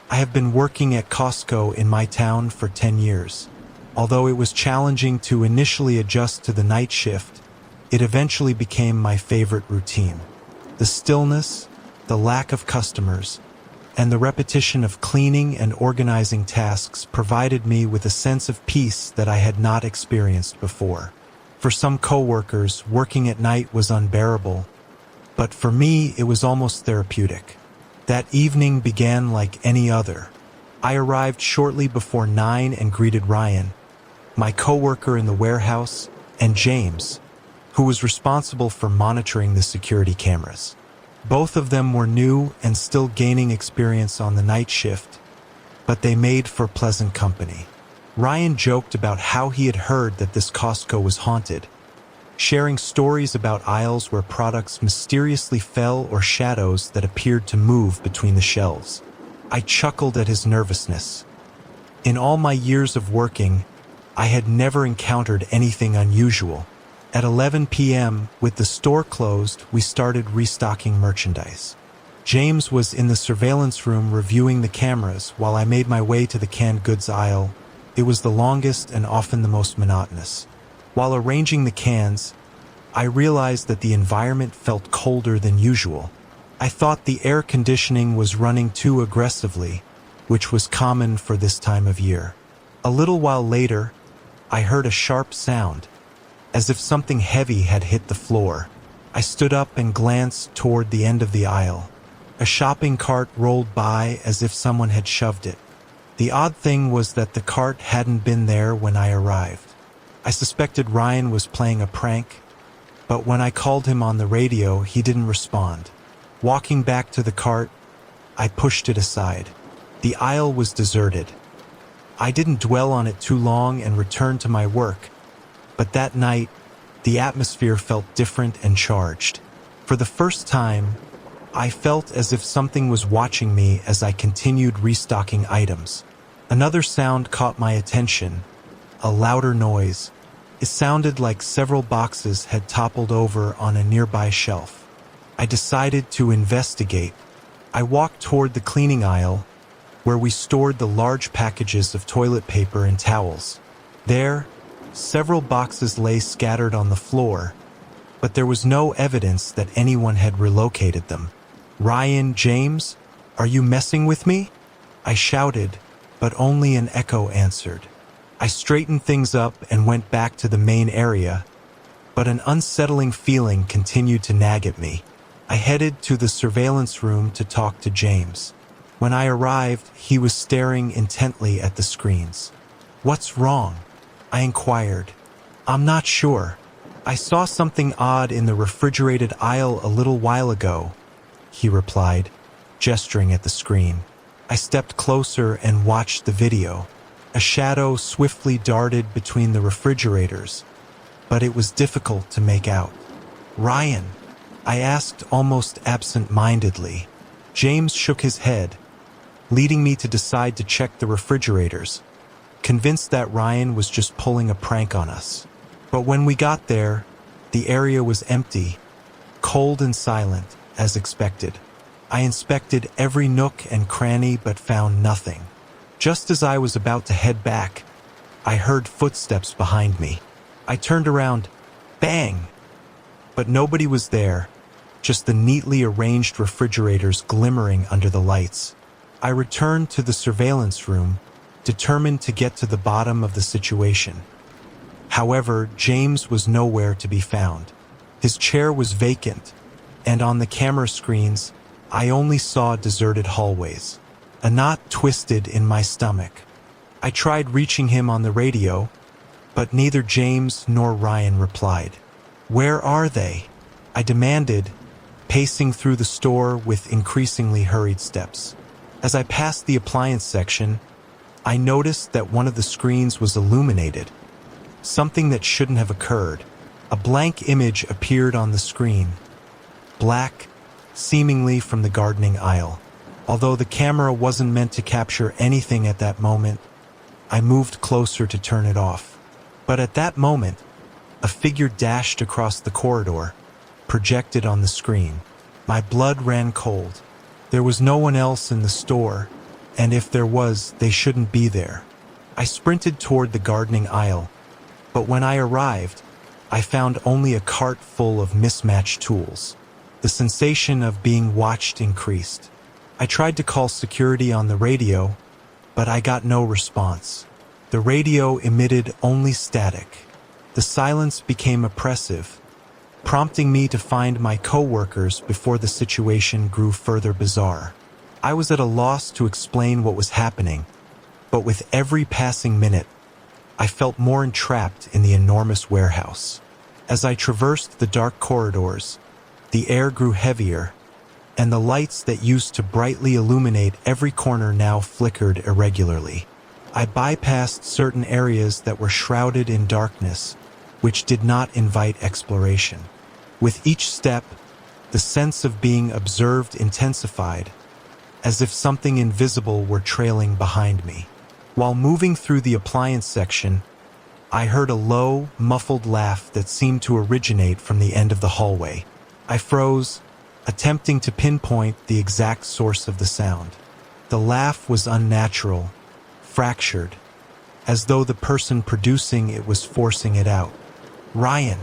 I have been working at Costco in my town for 10 years. Although it was challenging to initially adjust to the night shift, it eventually became my favorite routine. The stillness, the lack of customers, and the repetition of cleaning and organizing tasks provided me with a sense of peace that I had not experienced before. For some coworkers, working at night was unbearable, but for me it was almost therapeutic. That evening began like any other. I arrived shortly before 9 and greeted Ryan, my coworker in the warehouse, and James, who was responsible for monitoring the security cameras. Both of them were new and still gaining experience on the night shift, but they made for pleasant company. Ryan joked about how he had heard that this Costco was haunted, sharing stories about aisles where products mysteriously fell or shadows that appeared to move between the shelves. I chuckled at his nervousness. In all my years of working, I had never encountered anything unusual. At 11 p.m., with the store closed, we started restocking merchandise. James was in the surveillance room reviewing the cameras while I made my way to the canned goods aisle. It was the longest and often the most monotonous. While arranging the cans, I realized that the environment felt colder than usual. I thought the air conditioning was running too aggressively, which was common for this time of year. A little while later, I heard a sharp sound, as if something heavy had hit the floor. I stood up and glanced toward the end of the aisle. A shopping cart rolled by as if someone had shoved it. The odd thing was that the cart hadn't been there when I arrived. I suspected Ryan was playing a prank, but when I called him on the radio, he didn't respond. Walking back to the cart, I pushed it aside. The aisle was deserted. I didn't dwell on it too long and returned to my work. But that night, the atmosphere felt different and charged. For the first time, I felt as if something was watching me as I continued restocking items. Another sound caught my attention, a louder noise. It sounded like several boxes had toppled over on a nearby shelf. I decided to investigate. I walked toward the cleaning aisle, where we stored the large packages of toilet paper and towels. There, several boxes lay scattered on the floor, but there was no evidence that anyone had relocated them. "Ryan, James, are you messing with me?" I shouted, but only an echo answered. I straightened things up and went back to the main area, but an unsettling feeling continued to nag at me. I headed to the surveillance room to talk to James. When I arrived, he was staring intently at the screens. "What's wrong?" I inquired. "I'm not sure. I saw something odd in the refrigerated aisle a little while ago," he replied, gesturing at the screen. I stepped closer and watched the video. A shadow swiftly darted between the refrigerators, but it was difficult to make out. "Ryan?" I asked almost absent-mindedly. James shook his head, leading me to decide to check the refrigerators, convinced that Ryan was just pulling a prank on us. But when we got there, the area was empty, cold and silent, as expected. I inspected every nook and cranny but found nothing. Just as I was about to head back, I heard footsteps behind me. I turned around. Bang! But nobody was there, just the neatly arranged refrigerators glimmering under the lights. I returned to the surveillance room, determined to get to the bottom of the situation. However, James was nowhere to be found. His chair was vacant, and on the camera screens, I only saw deserted hallways. A knot twisted in my stomach. I tried reaching him on the radio, but neither James nor Ryan replied. "Where are they?" I demanded, pacing through the store with increasingly hurried steps. As I passed the appliance section, I noticed that one of the screens was illuminated, something that shouldn't have occurred. A blank image appeared on the screen, black, seemingly from the gardening aisle. Although the camera wasn't meant to capture anything at that moment, I moved closer to turn it off. But at that moment, a figure dashed across the corridor, projected on the screen. My blood ran cold. There was no one else in the store, and if there was, they shouldn't be there. I sprinted toward the gardening aisle, but when I arrived, I found only a cart full of mismatched tools. The sensation of being watched increased. I tried to call security on the radio, but I got no response. The radio emitted only static. The silence became oppressive, prompting me to find my coworkers before the situation grew further bizarre. I was at a loss to explain what was happening, but with every passing minute, I felt more entrapped in the enormous warehouse. As I traversed the dark corridors, the air grew heavier, and the lights that used to brightly illuminate every corner now flickered irregularly. I bypassed certain areas that were shrouded in darkness, which did not invite exploration. With each step, the sense of being observed intensified, as if something invisible were trailing behind me. While moving through the appliance section, I heard a low, muffled laugh that seemed to originate from the end of the hallway. I froze, attempting to pinpoint the exact source of the sound. The laugh was unnatural, fractured, as though the person producing it was forcing it out. "Ryan,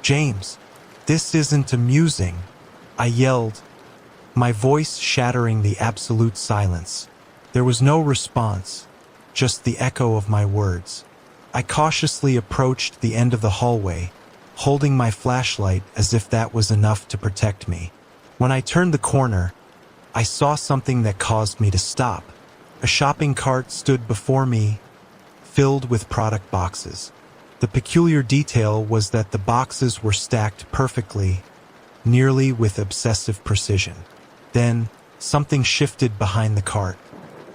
James, this isn't amusing," I yelled, my voice shattering the absolute silence. There was no response, just the echo of my words. I cautiously approached the end of the hallway, holding my flashlight as if that was enough to protect me. When I turned the corner, I saw something that caused me to stop. A shopping cart stood before me, filled with product boxes. The peculiar detail was that the boxes were stacked perfectly, nearly with obsessive precision. Then, something shifted behind the cart.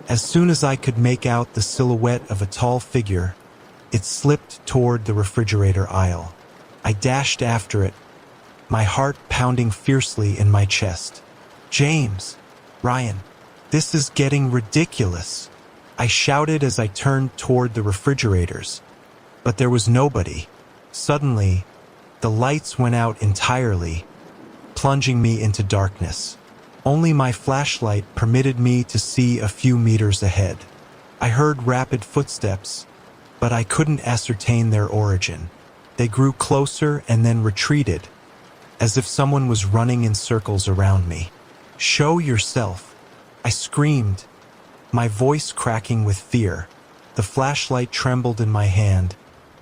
As soon as I could make out the silhouette of a tall figure, it slipped toward the refrigerator aisle. I dashed after it, my heart pounding fiercely in my chest. "James, Ryan, this is getting ridiculous," I shouted as I turned toward the refrigerators. But there was nobody. Suddenly, the lights went out entirely, plunging me into darkness. Only my flashlight permitted me to see a few meters ahead. I heard rapid footsteps, but I couldn't ascertain their origin. They grew closer and then retreated, as if someone was running in circles around me. "Show yourself," I screamed, my voice cracking with fear. The flashlight trembled in my hand,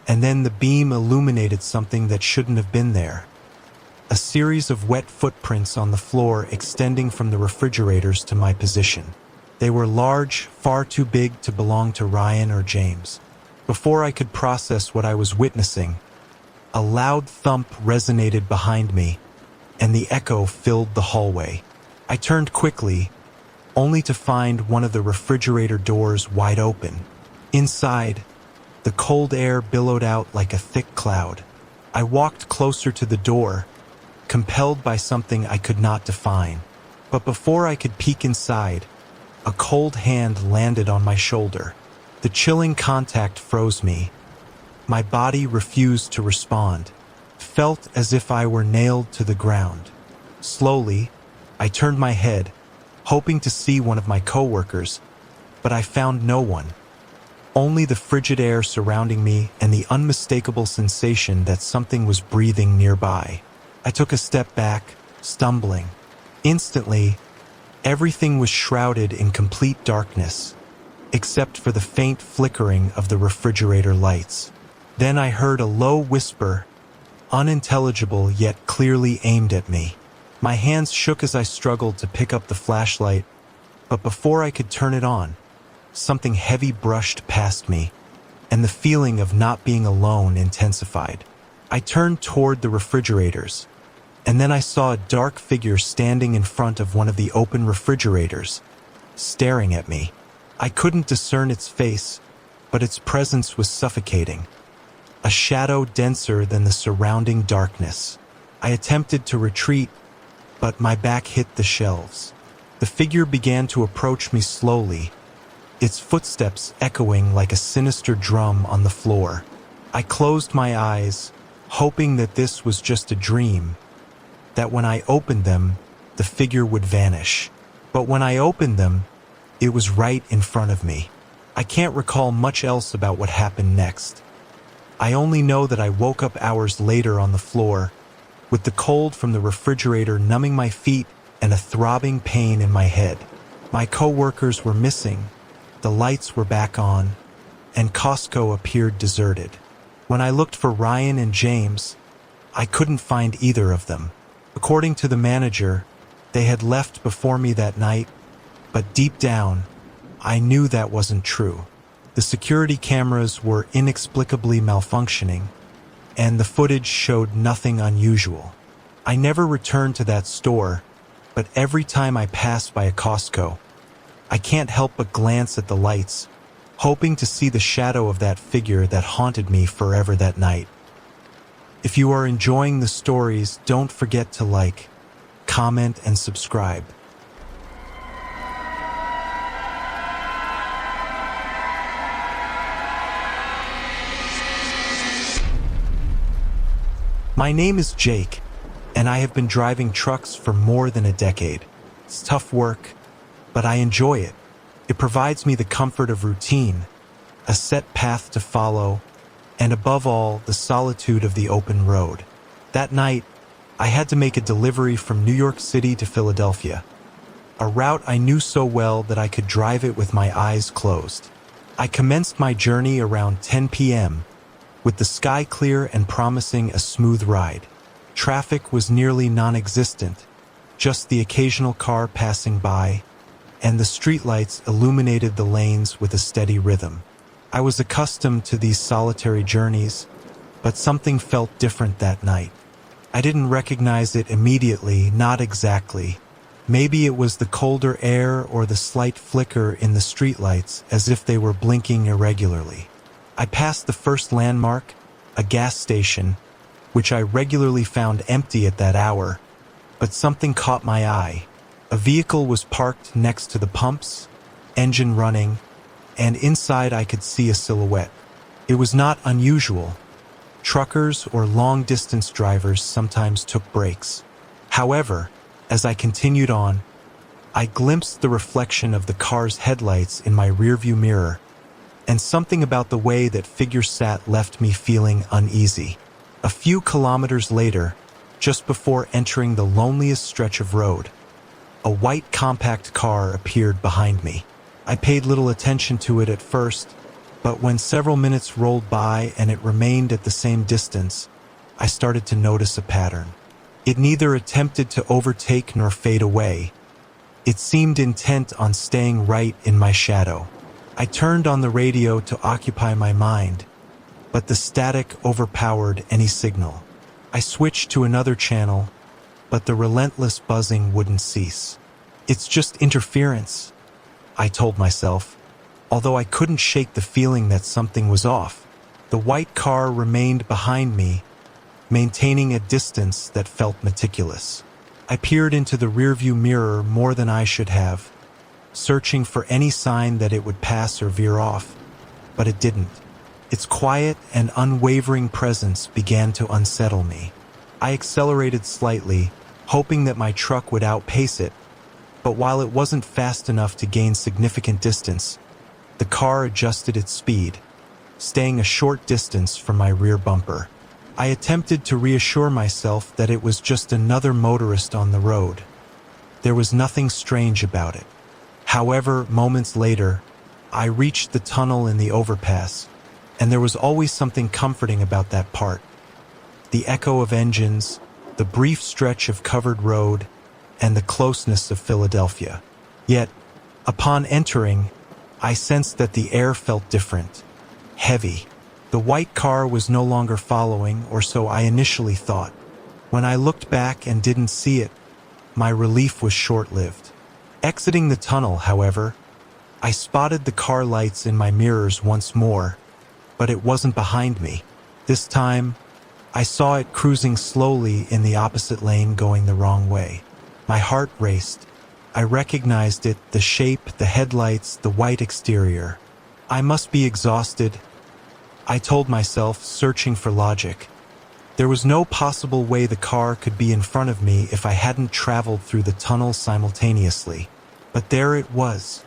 and then the beam illuminated something that shouldn't have been there. A series of wet footprints on the floor extending from the refrigerators to my position. They were large, far too big to belong to Ryan or James. Before I could process what I was witnessing, a loud thump resonated behind me, and the echo filled the hallway. I turned quickly, only to find one of the refrigerator doors wide open. Inside, the cold air billowed out like a thick cloud. I walked closer to the door, compelled by something I could not define. But before I could peek inside, a cold hand landed on my shoulder. The chilling contact froze me. My body refused to respond, felt as if I were nailed to the ground. Slowly, I turned my head, hoping to see one of my coworkers, but I found no one. Only the frigid air surrounding me and the unmistakable sensation that something was breathing nearby. I took a step back, stumbling. Instantly, everything was shrouded in complete darkness, except for the faint flickering of the refrigerator lights. Then I heard a low whisper, unintelligible yet clearly aimed at me. My hands shook as I struggled to pick up the flashlight, but before I could turn it on, something heavy brushed past me, and the feeling of not being alone intensified. I turned toward the refrigerators, and then I saw a dark figure standing in front of one of the open refrigerators, staring at me. I couldn't discern its face, but its presence was suffocating, a shadow denser than the surrounding darkness. I attempted to retreat, but my back hit the shelves. The figure began to approach me slowly, its footsteps echoing like a sinister drum on the floor. I closed my eyes, hoping that this was just a dream, that when I opened them, the figure would vanish. But when I opened them, It was right in front of me. I can't recall much else about what happened next. I only know that I woke up hours later on the floor, with the cold from the refrigerator numbing my feet and a throbbing pain in my head. My coworkers were missing, the lights were back on, and Costco appeared deserted. When I looked for Ryan and James, I couldn't find either of them. According to the manager, they had left before me that night, but deep down, I knew that wasn't true. The security cameras were inexplicably malfunctioning, and the footage showed nothing unusual. I never returned to that store, but every time I pass by a Costco, I can't help but glance at the lights, hoping to see the shadow of that figure that haunted me forever that night. If you are enjoying the stories, don't forget to like, comment, and subscribe. My name is Jake, and I have been driving trucks for more than a decade. It's tough work, but I enjoy it. It provides me the comfort of routine, a set path to follow, and above all, the solitude of the open road. That night, I had to make a delivery from New York City to Philadelphia, a route I knew so well that I could drive it with my eyes closed. I commenced my journey around 10 p.m., with the sky clear and promising a smooth ride. Traffic was nearly non-existent, just the occasional car passing by, and the streetlights illuminated the lanes with a steady rhythm. I was accustomed to these solitary journeys, but something felt different that night. I didn't recognize it immediately, not exactly. Maybe it was the colder air or the slight flicker in the streetlights as if they were blinking irregularly. I passed the first landmark, a gas station, which I regularly found empty at that hour, but something caught my eye. A vehicle was parked next to the pumps, engine running, and inside I could see a silhouette. It was not unusual. Truckers or long-distance drivers sometimes took breaks. However, as I continued on, I glimpsed the reflection of the car's headlights in my rearview mirror, and something about the way that figure sat left me feeling uneasy. A few kilometers later, just before entering the loneliest stretch of road, a white compact car appeared behind me. I paid little attention to it at first, but when several minutes rolled by and it remained at the same distance, I started to notice a pattern. It neither attempted to overtake nor fade away. It seemed intent on staying right in my shadow. I turned on the radio to occupy my mind, but the static overpowered any signal. I switched to another channel, but the relentless buzzing wouldn't cease. It's just interference, I told myself, although I couldn't shake the feeling that something was off. The white car remained behind me, maintaining a distance that felt meticulous. I peered into the rearview mirror more than I should have, searching for any sign that it would pass or veer off, but it didn't. Its quiet and unwavering presence began to unsettle me. I accelerated slightly, hoping that my truck would outpace it, but while it wasn't fast enough to gain significant distance, the car adjusted its speed, staying a short distance from my rear bumper. I attempted to reassure myself that it was just another motorist on the road. There was nothing strange about it. However, moments later, I reached the tunnel in the overpass, and there was always something comforting about that part. The echo of engines, the brief stretch of covered road, and the closeness of Philadelphia. Yet, upon entering, I sensed that the air felt different, heavy. The white car was no longer following, or so I initially thought. When I looked back and didn't see it, my relief was short-lived. Exiting the tunnel, however, I spotted the car lights in my mirrors once more, but it wasn't behind me. This time, I saw it cruising slowly in the opposite lane going the wrong way. My heart raced. I recognized it, the shape, the headlights, the white exterior. I must be exhausted, I told myself, searching for logic. There was no possible way the car could be in front of me if I hadn't traveled through the tunnel simultaneously. But there it was,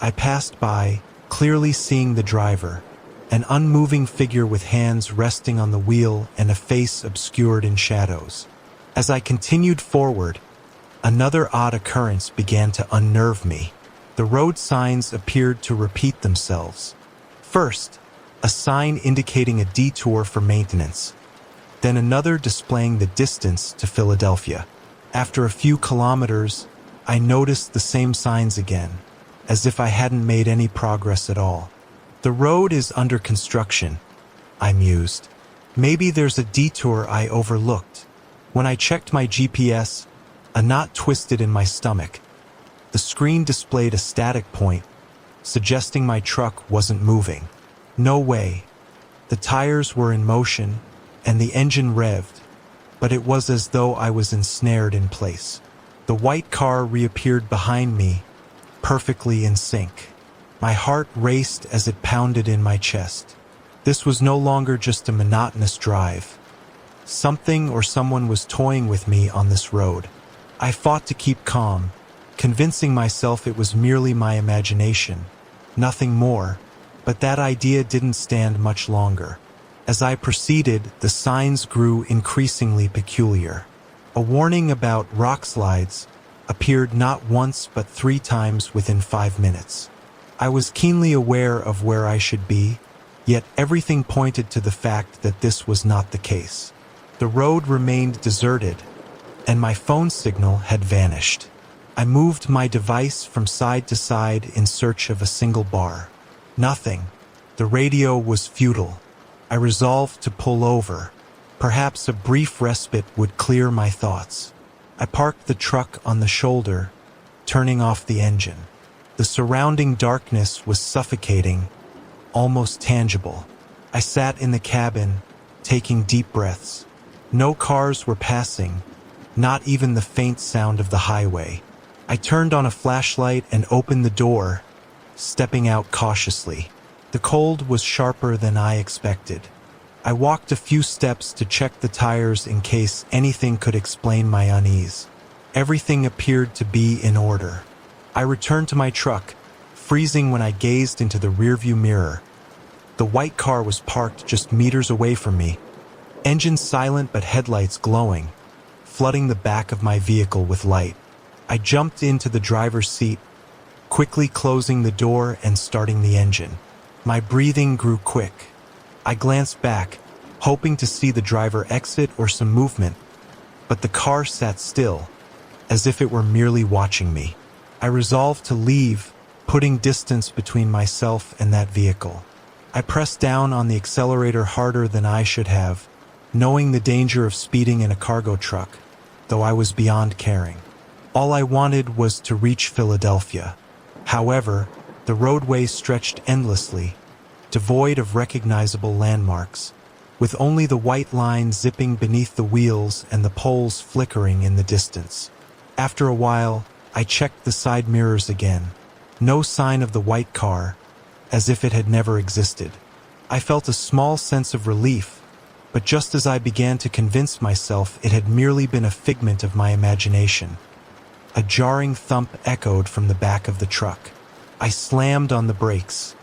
I passed by, clearly seeing the driver, an unmoving figure with hands resting on the wheel and a face obscured in shadows. As I continued forward, another odd occurrence began to unnerve me. The road signs appeared to repeat themselves. First, a sign indicating a detour for maintenance, then another displaying the distance to Philadelphia. After a few kilometers, I noticed the same signs again, as if I hadn't made any progress at all. The road is under construction, I mused. Maybe there's a detour I overlooked. When I checked my GPS, a knot twisted in my stomach. The screen displayed a static point, suggesting my truck wasn't moving. No way. The tires were in motion, and the engine revved, but it was as though I was ensnared in place. The white car reappeared behind me, perfectly in sync. My heart raced as it pounded in my chest. This was no longer just a monotonous drive. Something or someone was toying with me on this road. I fought to keep calm, convincing myself it was merely my imagination, nothing more, but that idea didn't stand much longer. As I proceeded, the signs grew increasingly peculiar. A warning about rock slides appeared not once but 3 times within 5 minutes. I was keenly aware of where I should be, yet everything pointed to the fact that this was not the case. The road remained deserted, and my phone signal had vanished. I moved my device from side to side in search of a single bar. Nothing. The radio was futile. I resolved to pull over. Perhaps a brief respite would clear my thoughts. I parked the truck on the shoulder, turning off the engine. The surrounding darkness was suffocating, almost tangible. I sat in the cabin, taking deep breaths. No cars were passing, not even the faint sound of the highway. I turned on a flashlight and opened the door, stepping out cautiously. The cold was sharper than I expected. I walked a few steps to check the tires in case anything could explain my unease. Everything appeared to be in order. I returned to my truck, freezing when I gazed into the rearview mirror. The white car was parked just meters away from me, engine silent but headlights glowing, flooding the back of my vehicle with light. I jumped into the driver's seat, quickly closing the door and starting the engine. My breathing grew quick. I glanced back, hoping to see the driver exit or some movement, but the car sat still, as if it were merely watching me. I resolved to leave, putting distance between myself and that vehicle. I pressed down on the accelerator harder than I should have, knowing the danger of speeding in a cargo truck, though I was beyond caring. All I wanted was to reach Philadelphia. However, the roadway stretched endlessly, devoid of recognizable landmarks, with only the white line zipping beneath the wheels and the poles flickering in the distance. After a while, I checked the side mirrors again. No sign of the white car, as if it had never existed. I felt a small sense of relief, but just as I began to convince myself it had merely been a figment of my imagination, a jarring thump echoed from the back of the truck. I slammed on the brakes.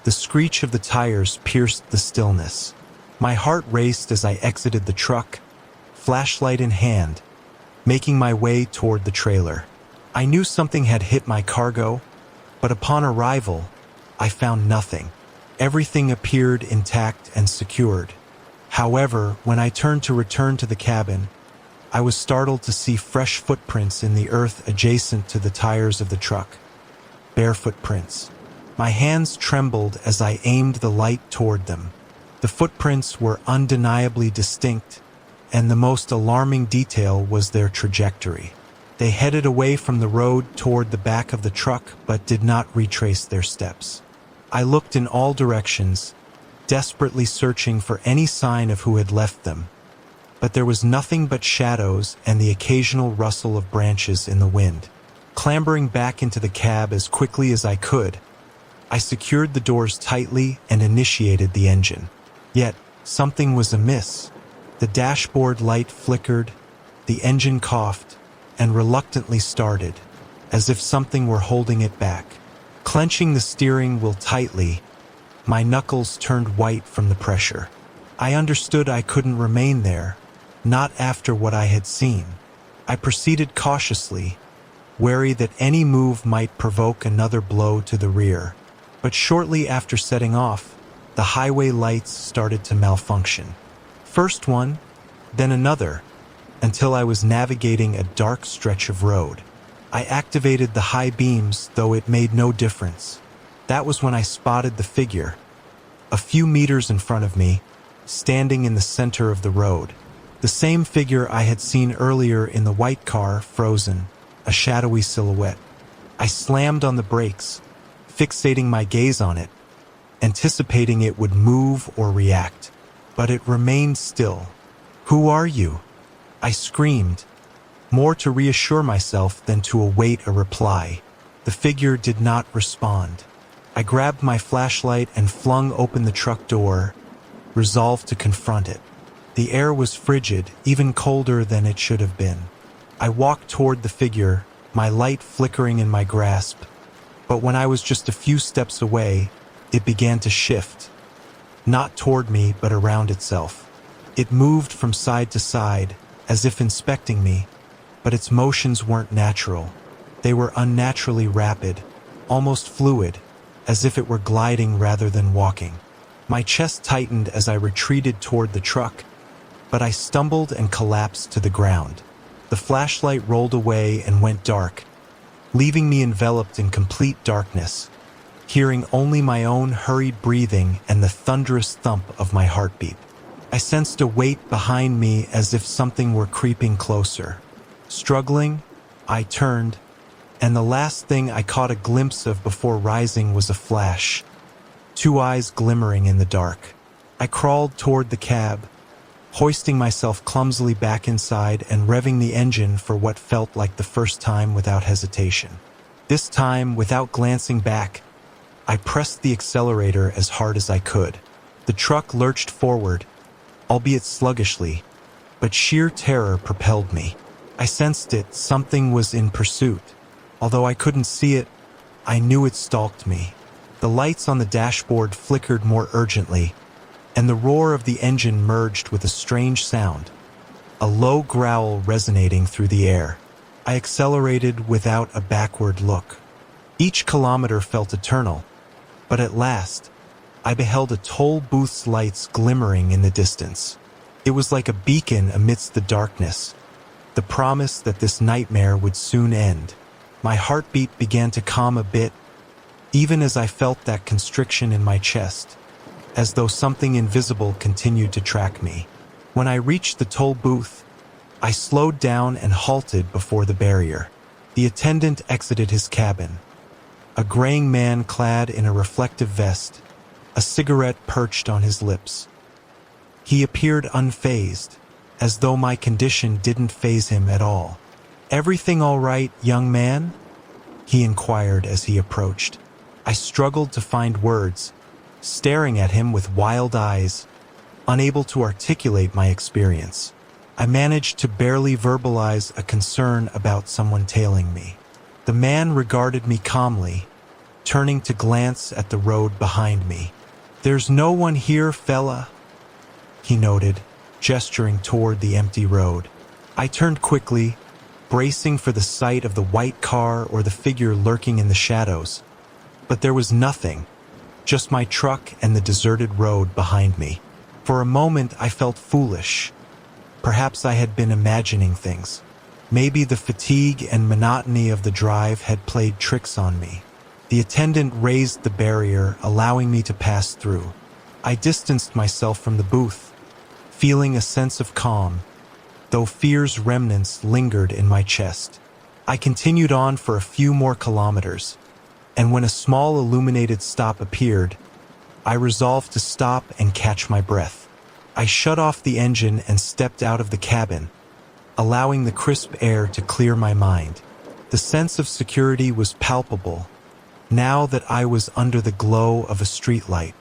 The screech of the tires pierced the stillness. My heart raced as I exited the truck, flashlight in hand, making my way toward the trailer. I knew something had hit my cargo, but upon arrival, I found nothing. Everything appeared intact and secured. However, when I turned to return to the cabin, I was startled to see fresh footprints in the earth adjacent to the tires of the truck. Bare footprints. My hands trembled as I aimed the light toward them. The footprints were undeniably distinct, and the most alarming detail was their trajectory. They headed away from the road toward the back of the truck, but did not retrace their steps. I looked in all directions, desperately searching for any sign of who had left them. But there was nothing but shadows and the occasional rustle of branches in the wind. Clambering back into the cab as quickly as I could, I secured the doors tightly and initiated the engine. Yet, something was amiss. The dashboard light flickered, the engine coughed, and reluctantly started, as if something were holding it back. Clenching the steering wheel tightly, my knuckles turned white from the pressure. I understood I couldn't remain there, not after what I had seen. I proceeded cautiously, wary that any move might provoke another blow to the rear. But shortly after setting off, the highway lights started to malfunction. First one, then another, until I was navigating a dark stretch of road. I activated the high beams, though it made no difference. That was when I spotted the figure, a few meters in front of me, standing in the center of the road. The same figure I had seen earlier in the white car, frozen, a shadowy silhouette. I slammed on the brakes, fixating my gaze on it, anticipating it would move or react. But it remained still. "Who are you?" I screamed, more to reassure myself than to await a reply. The figure did not respond. I grabbed my flashlight and flung open the truck door, resolved to confront it. The air was frigid, even colder than it should have been. I walked toward the figure, my light flickering in my grasp. But when I was just a few steps away, it began to shift. Not toward me, but around itself. It moved from side to side, as if inspecting me, but its motions weren't natural. They were unnaturally rapid, almost fluid, as if it were gliding rather than walking. My chest tightened as I retreated toward the truck, but I stumbled and collapsed to the ground. The flashlight rolled away and went dark, leaving me enveloped in complete darkness, hearing only my own hurried breathing and the thunderous thump of my heartbeat. I sensed a weight behind me as if something were creeping closer. Struggling, I turned, and the last thing I caught a glimpse of before rising was a flash, two eyes glimmering in the dark. I crawled toward the cab, hoisting myself clumsily back inside and revving the engine for what felt like the first time without hesitation. This time, without glancing back, I pressed the accelerator as hard as I could. The truck lurched forward, albeit sluggishly, but sheer terror propelled me. I sensed it, something was in pursuit. Although I couldn't see it, I knew it stalked me. The lights on the dashboard flickered more urgently, and the roar of the engine merged with a strange sound, a low growl resonating through the air. I accelerated without a backward look. Each kilometer felt eternal, but at last, I beheld a toll booth's lights glimmering in the distance. It was like a beacon amidst the darkness, the promise that this nightmare would soon end. My heartbeat began to calm a bit, even as I felt that constriction in my chest, as though something invisible continued to track me. When I reached the toll booth, I slowed down and halted before the barrier. The attendant exited his cabin, a graying man clad in a reflective vest, a cigarette perched on his lips. He appeared unfazed, as though my condition didn't faze him at all. "Everything all right, young man?" he inquired as he approached. I struggled to find words, staring at him with wild eyes, unable to articulate my experience. I managed to barely verbalize a concern about someone tailing me. The man regarded me calmly, turning to glance at the road behind me. "There's no one here, fella," he noted, gesturing toward the empty road. I turned quickly, bracing for the sight of the white car or the figure lurking in the shadows. But there was nothing, just my truck and the deserted road behind me. For a moment I felt foolish. Perhaps I had been imagining things. Maybe the fatigue and monotony of the drive had played tricks on me. The attendant raised the barrier, allowing me to pass through. I distanced myself from the booth, feeling a sense of calm, though fear's remnants lingered in my chest. I continued on for a few more kilometers, and when a small illuminated stop appeared, I resolved to stop and catch my breath. I shut off the engine and stepped out of the cabin, allowing the crisp air to clear my mind. The sense of security was palpable, now that I was under the glow of a streetlight.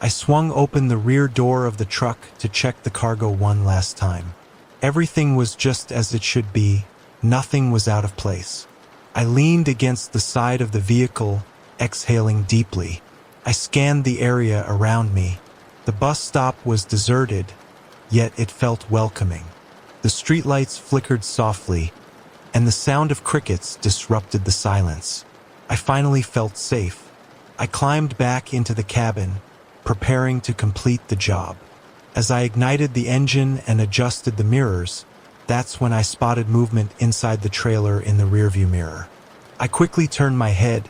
I swung open the rear door of the truck to check the cargo one last time. Everything was just as it should be, nothing was out of place. I leaned against the side of the vehicle exhaling deeply. I scanned the area around me. The bus stop was deserted, yet it felt welcoming. The streetlights flickered softly, and the sound of crickets disrupted the silence. I finally felt safe. I climbed back into the cabin, preparing to complete the job. As I ignited the engine and adjusted the mirrors, that's when I spotted movement inside the trailer in the rearview mirror. I quickly turned my head,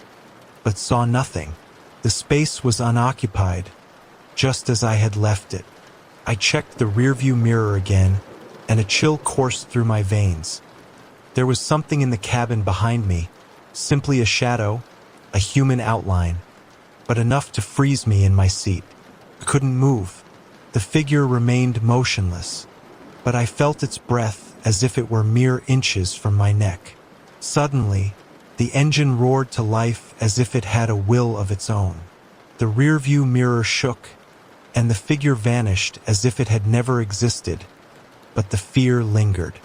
but saw nothing. The space was unoccupied, just as I had left it. I checked the rearview mirror again, and a chill coursed through my veins. There was something in the cabin behind me, simply a shadow, a human outline, but enough to freeze me in my seat. I couldn't move. The figure remained motionless, but I felt its breath as if it were mere inches from my neck. Suddenly, the engine roared to life as if it had a will of its own. The rearview mirror shook, and the figure vanished as if it had never existed. But the fear lingered.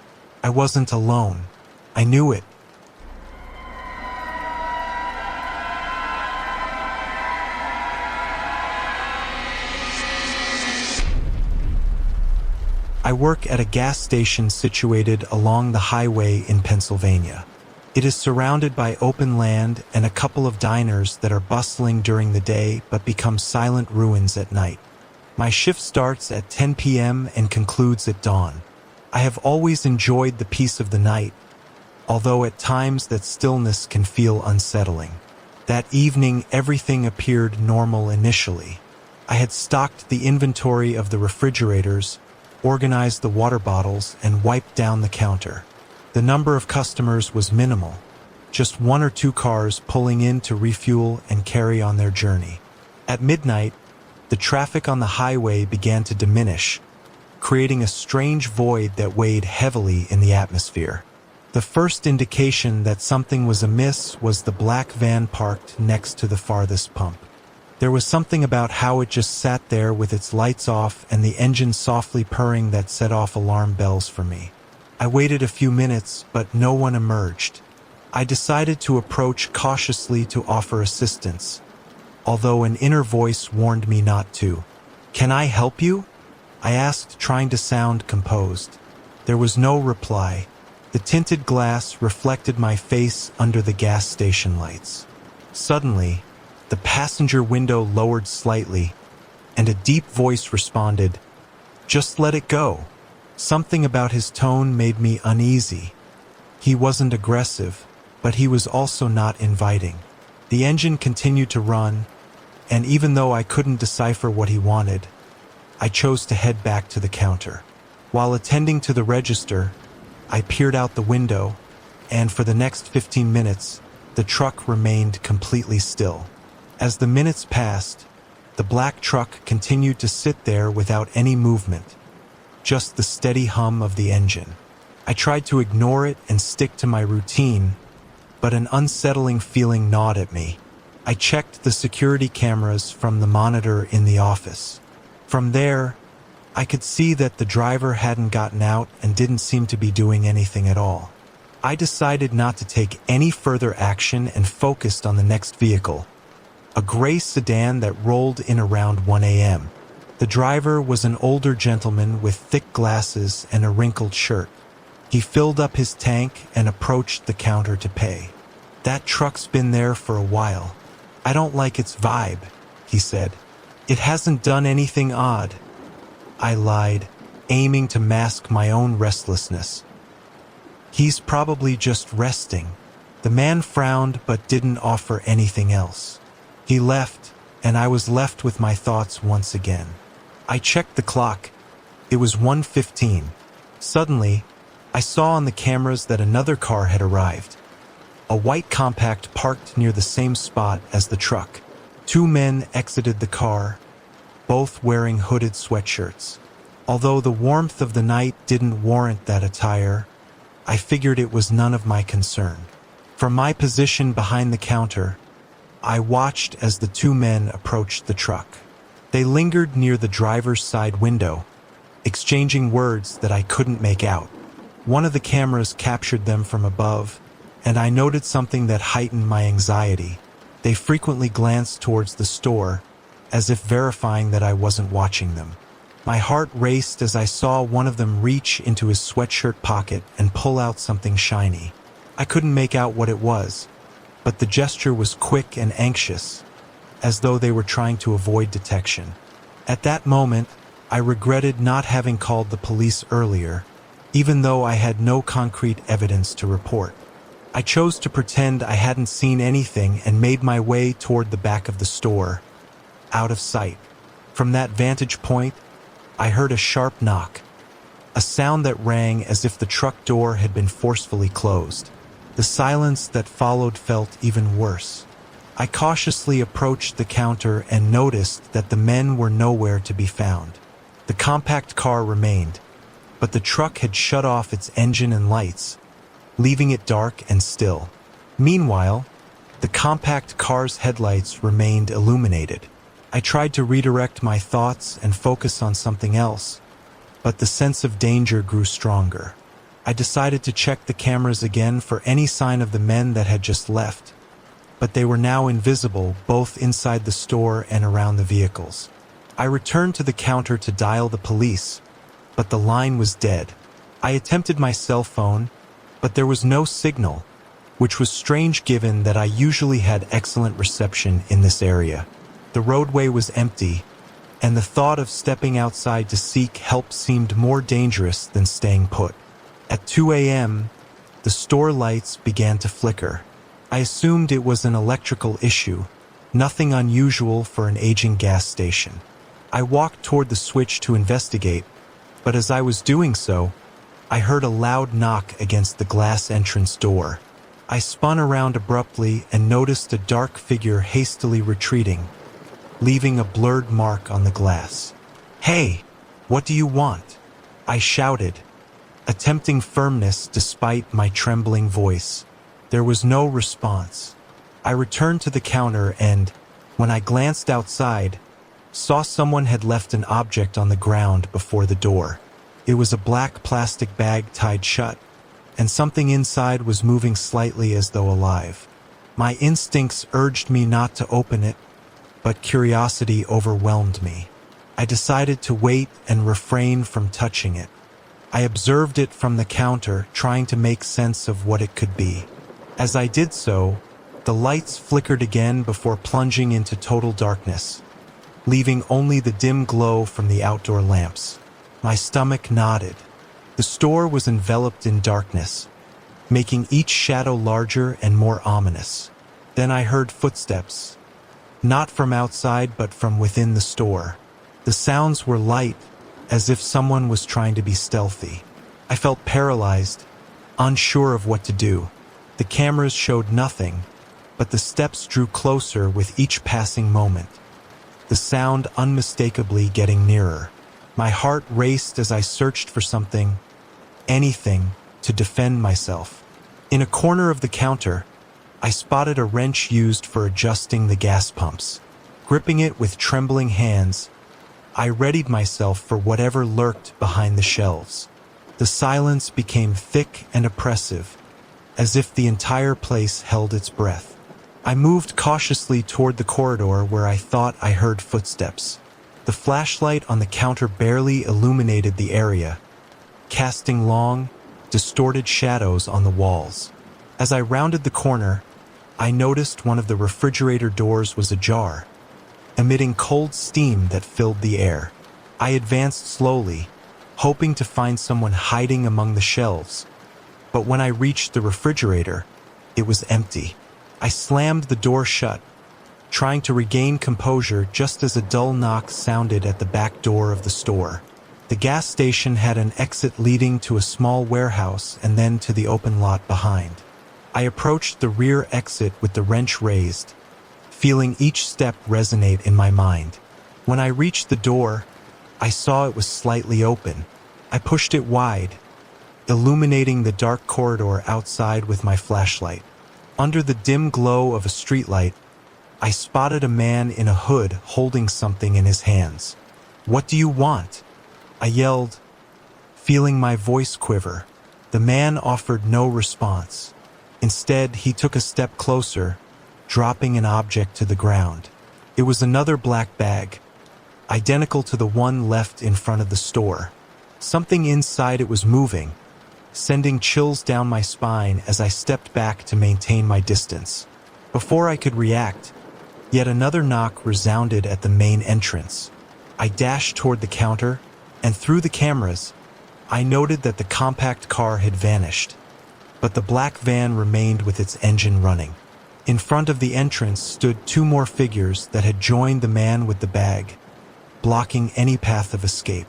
I wasn't alone. I knew it. I work at a gas station situated along the highway in Pennsylvania. It is surrounded by open land and a couple of diners that are bustling during the day but become silent ruins at night. My shift starts at 10 p.m. and concludes at dawn. I have always enjoyed the peace of the night, although at times that stillness can feel unsettling. That evening, everything appeared normal initially. I had stocked the inventory of the refrigerators, organized the water bottles, and wiped down the counter. The number of customers was minimal, just one or two cars pulling in to refuel and carry on their journey. At midnight, the traffic on the highway began to diminish, creating a strange void that weighed heavily in the atmosphere. The first indication that something was amiss was the black van parked next to the farthest pump. There was something about how it just sat there with its lights off and the engine softly purring that set off alarm bells for me. I waited a few minutes, but no one emerged. I decided to approach cautiously to offer assistance, although an inner voice warned me not to. "Can I help you?" I asked, trying to sound composed. There was no reply. The tinted glass reflected my face under the gas station lights. Suddenly, the passenger window lowered slightly, and a deep voice responded, "Just let it go." Something about his tone made me uneasy. He wasn't aggressive, but he was also not inviting. The engine continued to run, and even though I couldn't decipher what he wanted, I chose to head back to the counter. While attending to the register, I peered out the window, and for the next 15 minutes, the truck remained completely still. As the minutes passed, the black truck continued to sit there without any movement, just the steady hum of the engine. I tried to ignore it and stick to my routine, but an unsettling feeling gnawed at me. I checked the security cameras from the monitor in the office. From there, I could see that the driver hadn't gotten out and didn't seem to be doing anything at all. I decided not to take any further action and focused on the next vehicle, a gray sedan that rolled in around 1 a.m. The driver was an older gentleman with thick glasses and a wrinkled shirt. He filled up his tank and approached the counter to pay. "That truck's been there for a while. I don't like its vibe," he said. "It hasn't done anything odd." I lied, aiming to mask my own restlessness. "He's probably just resting." The man frowned but didn't offer anything else. He left, and I was left with my thoughts once again. I checked the clock. It was 1:15. Suddenly, I saw on the cameras that another car had arrived. A white compact parked near the same spot as the truck. Two men exited the car, both wearing hooded sweatshirts. Although the warmth of the night didn't warrant that attire, I figured it was none of my concern. From my position behind the counter, I watched as the two men approached the truck. They lingered near the driver's side window, exchanging words that I couldn't make out. One of the cameras captured them from above, and I noted something that heightened my anxiety. They frequently glanced towards the store, as if verifying that I wasn't watching them. My heart raced as I saw one of them reach into his sweatshirt pocket and pull out something shiny. I couldn't make out what it was, but the gesture was quick and anxious, as though they were trying to avoid detection. At that moment, I regretted not having called the police earlier, even though I had no concrete evidence to report. I chose to pretend I hadn't seen anything and made my way toward the back of the store, out of sight. From that vantage point, I heard a sharp knock, a sound that rang as if the truck door had been forcefully closed. The silence that followed felt even worse. I cautiously approached the counter and noticed that the men were nowhere to be found. The compact car remained, but the truck had shut off its engine and lights, leaving it dark and still. Meanwhile, the compact car's headlights remained illuminated. I tried to redirect my thoughts and focus on something else, but the sense of danger grew stronger. I decided to check the cameras again for any sign of the men that had just left, but they were now invisible both inside the store and around the vehicles. I returned to the counter to dial the police, but the line was dead. I attempted my cell phone, but there was no signal, which was strange given that I usually had excellent reception in this area. The roadway was empty, and the thought of stepping outside to seek help seemed more dangerous than staying put. At 2 a.m., the store lights began to flicker. I assumed it was an electrical issue, nothing unusual for an aging gas station. I walked toward the switch to investigate, but as I was doing so, I heard a loud knock against the glass entrance door. I spun around abruptly and noticed a dark figure hastily retreating, leaving a blurred mark on the glass. "Hey, what do you want?" I shouted, attempting firmness despite my trembling voice. There was no response. I returned to the counter and, when I glanced outside, saw someone had left an object on the ground before the door. It was a black plastic bag tied shut, and something inside was moving slightly as though alive. My instincts urged me not to open it, but curiosity overwhelmed me. I decided to wait and refrain from touching it. I observed it from the counter, trying to make sense of what it could be. As I did so, the lights flickered again before plunging into total darkness, leaving only the dim glow from the outdoor lamps. My stomach knotted. The store was enveloped in darkness, making each shadow larger and more ominous. Then I heard footsteps, not from outside but from within the store. The sounds were light, as if someone was trying to be stealthy. I felt paralyzed, unsure of what to do. The cameras showed nothing, but the steps drew closer with each passing moment, the sound unmistakably getting nearer. My heart raced as I searched for something, anything, to defend myself. In a corner of the counter, I spotted a wrench used for adjusting the gas pumps. Gripping it with trembling hands, I readied myself for whatever lurked behind the shelves. The silence became thick and oppressive, as if the entire place held its breath. I moved cautiously toward the corridor where I thought I heard footsteps. The flashlight on the counter barely illuminated the area, casting long, distorted shadows on the walls. As I rounded the corner, I noticed one of the refrigerator doors was ajar, emitting cold steam that filled the air. I advanced slowly, hoping to find someone hiding among the shelves, but when I reached the refrigerator, it was empty. I slammed the door shut, trying to regain composure just as a dull knock sounded at the back door of the store. The gas station had an exit leading to a small warehouse and then to the open lot behind. I approached the rear exit with the wrench raised, feeling each step resonate in my mind. When I reached the door, I saw it was slightly open. I pushed it wide, illuminating the dark corridor outside with my flashlight. Under the dim glow of a streetlight, I spotted a man in a hood holding something in his hands. "What do you want?" I yelled, feeling my voice quiver. The man offered no response. Instead, he took a step closer, dropping an object to the ground. It was another black bag, identical to the one left in front of the store. Something inside it was moving, sending chills down my spine as I stepped back to maintain my distance. Before I could react, yet another knock resounded at the main entrance. I dashed toward the counter, and through the cameras, I noted that the compact car had vanished, but the black van remained with its engine running. In front of the entrance stood two more figures that had joined the man with the bag, blocking any path of escape.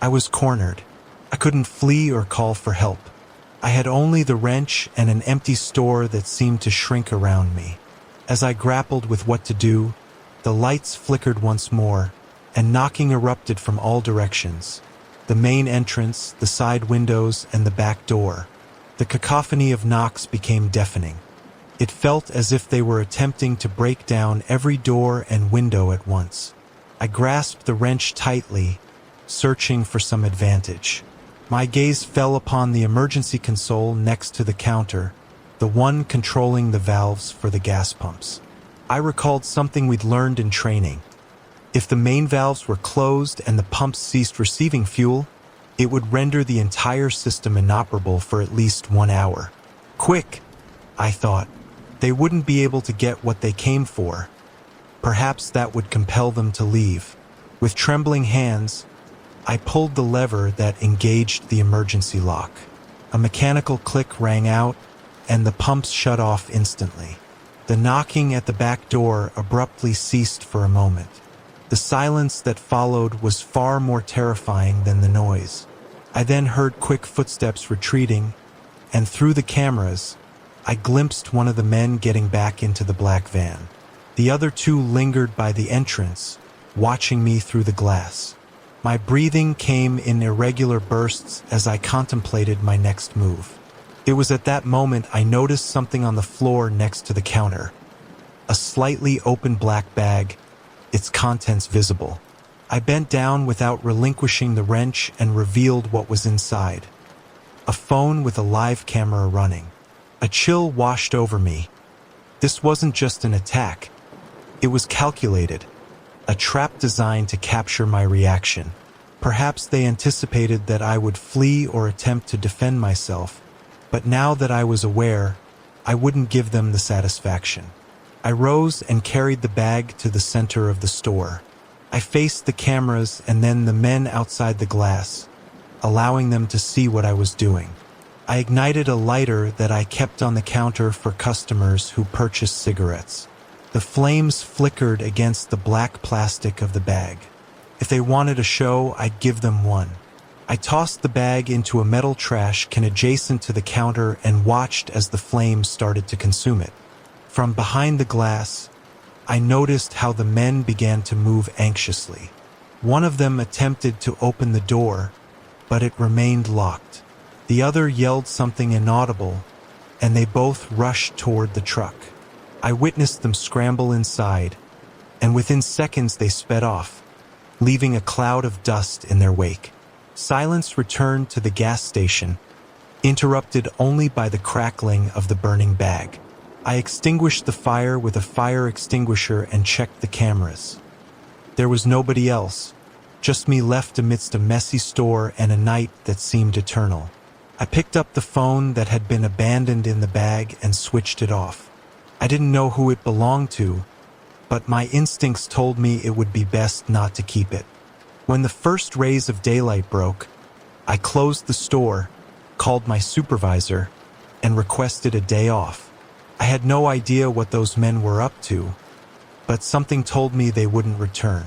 I was cornered. I couldn't flee or call for help. I had only the wrench and an empty store that seemed to shrink around me. As I grappled with what to do, the lights flickered once more, and knocking erupted from all directions. The main entrance, the side windows, and the back door. The cacophony of knocks became deafening. It felt as if they were attempting to break down every door and window at once. I grasped the wrench tightly, searching for some advantage. My gaze fell upon the emergency console next to the counter, the one controlling the valves for the gas pumps. I recalled something we'd learned in training. If the main valves were closed and the pumps ceased receiving fuel, it would render the entire system inoperable for at least 1 hour. Quick, I thought. They wouldn't be able to get what they came for. Perhaps that would compel them to leave. With trembling hands, I pulled the lever that engaged the emergency lock. A mechanical click rang out, and the pumps shut off instantly. The knocking at the back door abruptly ceased for a moment. The silence that followed was far more terrifying than the noise. I then heard quick footsteps retreating, and through the cameras, I glimpsed one of the men getting back into the black van. The other two lingered by the entrance, watching me through the glass. My breathing came in irregular bursts as I contemplated my next move. It was at that moment I noticed something on the floor next to the counter. A slightly open black bag, its contents visible. I bent down without relinquishing the wrench and revealed what was inside. A phone with a live camera running. A chill washed over me. This wasn't just an attack. It was calculated, a trap designed to capture my reaction. Perhaps they anticipated that I would flee or attempt to defend myself, but now that I was aware, I wouldn't give them the satisfaction. I rose and carried the bag to the center of the store. I faced the cameras and then the men outside the glass, allowing them to see what I was doing. I ignited a lighter that I kept on the counter for customers who purchased cigarettes. The flames flickered against the black plastic of the bag. If they wanted a show, I'd give them one. I tossed the bag into a metal trash can adjacent to the counter and watched as the flames started to consume it. From behind the glass, I noticed how the men began to move anxiously. One of them attempted to open the door, but it remained locked. The other yelled something inaudible, and they both rushed toward the truck. I witnessed them scramble inside, and within seconds they sped off, leaving a cloud of dust in their wake. Silence returned to the gas station, interrupted only by the crackling of the burning bag. I extinguished the fire with a fire extinguisher and checked the cameras. There was nobody else, just me left amidst a messy store and a night that seemed eternal. I picked up the phone that had been abandoned in the bag and switched it off. I didn't know who it belonged to, but my instincts told me it would be best not to keep it. When the first rays of daylight broke, I closed the store, called my supervisor, and requested a day off. I had no idea what those men were up to, but something told me they wouldn't return.